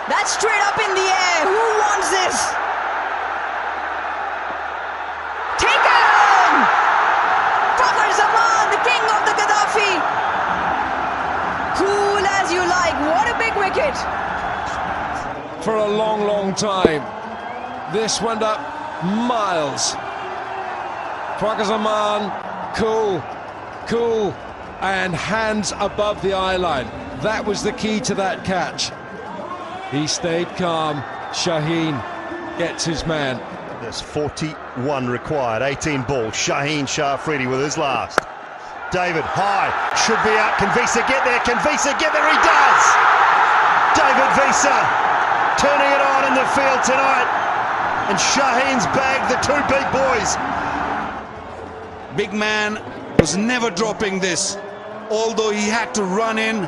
That's straight up in the air. Who wants this? Taken! Fakhar Zaman, the king of the Gaddafi. Cool as you like. What a big wicket. For a long, long time. This went up miles. Fakhar Zaman, cool, and hands above the eye line. That was the key to that catch. He stayed calm. Shaheen gets his man. There's 41 required, 18 balls. Shaheen Shah-Afridi with his last. David, high, should be out. Can Visa get there? Can Visa get there? He does! David Visa turning it on in the field tonight. And Shaheen's bagged the two big boys. Big man was never dropping this, although he had to run in